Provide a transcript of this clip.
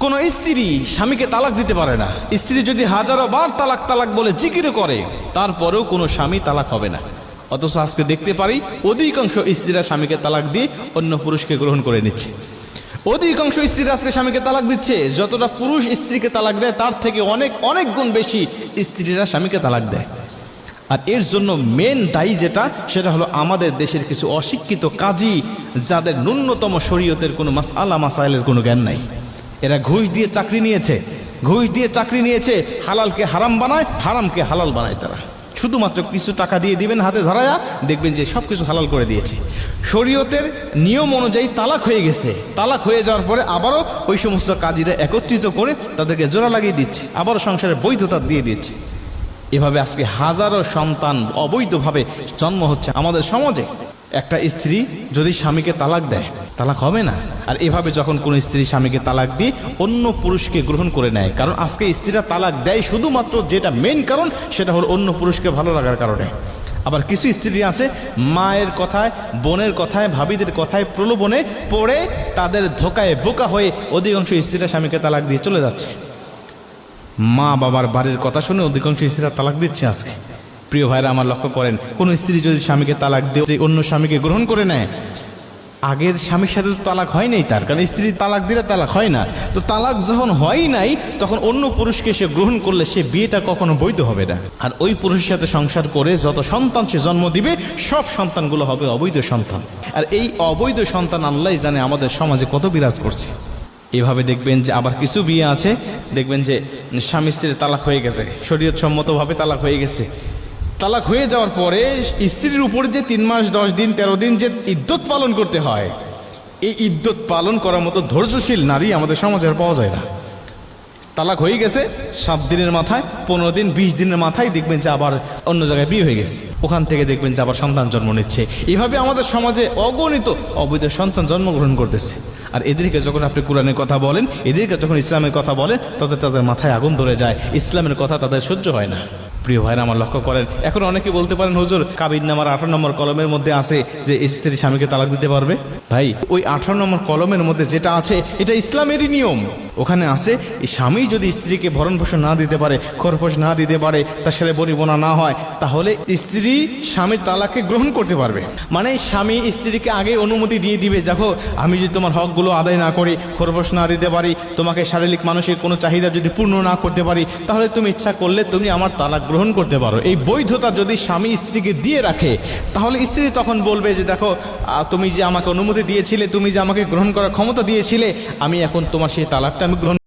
কোন স্ত্রী স্বামীকে তালাক দিতে পারে না। স্ত্রী যদি হাজারো বার তালাক তালাক বলে জিকির করে, তারপরেও কোনো স্বামী তালাক হবে না। অথচ আজকে দেখতে পারি অধিকাংশ স্ত্রীরা স্বামীকে তালাক দিয়ে অন্য পুরুষকে গ্রহণ করে নিচ্ছে। অধিকাংশ স্ত্রীরা আজকে স্বামীকে তালাক দিচ্ছে। যতটা পুরুষ স্ত্রীকে তালাক দেয় তার থেকে অনেক অনেক গুণ বেশি স্ত্রীরা স্বামীকে তালাক দেয়। আর এর জন্য মেন দায়ী যেটা, সেটা হলো আমাদের দেশের কিছু অশিক্ষিত কাজী, যাদের ন্যূনতম শরীয়তের কোনো মাসআলা মাসাইলের কোনো জ্ঞান নাই। এরা ঘুষ দিয়ে চাকরি নিয়েছে, ঘুষ দিয়ে চাকরি নিয়েছে, হালালকে হারাম বানায়, হারামকে হালাল বানায়। তারা শুধুমাত্র কিছু টাকা দিয়ে দিবেন হাতে ধরায়া, দেখবেন যে সব কিছু হালাল করে দিয়েছে। শরীয়তের নিয়ম অনুযায়ী তালাক হয়ে গেছে, তালাক হয়ে যাওয়ার পরে আবারও ওই সমস্ত কাজীরা একত্রিত করে তাদেরকে জোড়া লাগিয়ে দিচ্ছে, আবারও সংসারের বৈধতা দিয়ে দিচ্ছে। এভাবে আজকে হাজারো সন্তান অবৈধভাবে জন্ম হচ্ছে আমাদের সমাজে। একটা স্ত্রী যদি স্বামীকে তালাক দেয়, তালাক হবে না। আর এভাবে যখন কোনো স্ত্রী স্বামীকে তালাক দিয়ে অন্য পুরুষকে গ্রহণ করে নেয়, কারণ আজকে স্ত্রীরা তালাক দেয় শুধুমাত্র যেটা মেন কারণ, সেটা হলো অন্য পুরুষকে ভালো লাগার কারণে। আবার কিছু স্ত্রী আছে মায়ের কথায়, বোনের কথায়, ভাবিদের কথায় প্রলোভনে পড়ে তাদের ধোকায় বোকা হয়ে অধিকাংশ স্ত্রীরা স্বামীকে তালাক দিয়ে চলে যাচ্ছে। মা বাবার বাড়ির কথা শুনে অধিকাংশ স্ত্রীরা তালাক দিচ্ছে আজকে। প্রিয় ভাইরা আমার লক্ষ্য করেন, কোন স্ত্রী যদি স্বামীকে তালাক দিয়ে অন্য স্বামীকে গ্রহণ করে নেয়, আগের স্বামীর সাথে তো তালাক হয় নাই তার, কারণ স্ত্রী তালাক দিলে তালাক হয় না। তো তালাক যখন হয় নাই, তখন অন্য পুরুষকে সে গ্রহণ করলে সে বিয়েটা কখনো বৈধ হবে না। আর ওই পুরুষের সাথে সংসার করে যত সন্তান সে জন্ম দিবে, সব সন্তানগুলো হবে অবৈধ সন্তান। আর এই অবৈধ সন্তান আল্লাহ জানে আমাদের সমাজে কত বিরাজ করছে। এভাবে দেখবেন যে আবার কিছু বিয়ে আছে, দেখবেন যে স্বামী স্ত্রীর তালাক হয়ে গেছে, শরীয়ত সম্মতভাবে তালাক হয়ে গেছে। তালাক হয়ে যাওয়ার পরে স্ত্রীর উপরে যে 3 মাস 10 দিন 13 দিন যে ইদ্যত পালন করতে হয়, এই ইদ্যত পালন করার মতো ধৈর্যশীল নারী আমাদের সমাজে আর পাওয়া যায় না। তালাক হয়ে গেছে 7 দিনের মাথায়, 15 দিন 20 দিনের মাথায় দেখবেন যে আবার অন্য জায়গায় বিয়ে হয়ে গেছে, ওখান থেকে দেখবেন যে আবার সন্তান জন্ম নিচ্ছে। এভাবে আমাদের সমাজে অগণিত অবৈধ সন্তান জন্মগ্রহণ করতেছে। আর এদেরকে যখন আপনি কোরআনের কথা বলেন, এদেরকে যখন ইসলামের কথা বলেন, তাদের মাথায় আগুন ধরে যায়, ইসলামের কথা তাদের সহ্য হয় না। প্রিয় ভাইরা আমার লক্ষ্য করেন, এখন অনেকে বলতে পারেন হুজুর কাবির নামার 18 নম্বর কলমের মধ্যে আছে যে স্ত্রী স্বামীকে তালাক দিতে পারবে। ভাই, ওই 18 নম্বর কলমের মধ্যে যেটা আছে এটা ইসলামেরই নিয়ম। ওখানে আছে স্বামী যদি স্ত্রীকে ভরণ পোষণ না দিতে পারে, খরপোশ না দিতে পারে, তার সাথে বনিবনা না হয়, তাহলে স্ত্রী স্বামীর তালাককে গ্রহণ করতে পারবে। মানে স্বামী স্ত্রীকে আগে অনুমতি দিয়ে দিবে, দেখো আমি যদি তোমার হকগুলো আদায় না করি, খরপোশ না দিতে পারি, তোমাকে শারীরিক মানসিক কোনো চাহিদা যদি পূর্ণ না করতে পারি, তাহলে তুমি ইচ্ছা করলে তুমি আমার তালাক গ্রহণ করতে পারো। এই বৈধতা যদি স্বামী স্ত্রীকে দিয়ে রাখে, তাহলে স্ত্রী তখন বলবে যে দেখো তুমি যে আমাকে অনুমতি দিয়েছিলে, তুমি যে আমাকে গ্রহণ করার ক্ষমতা দিয়েছিলে, আমি এখন তোমার সেই তালাকটা আমি গ্রহণ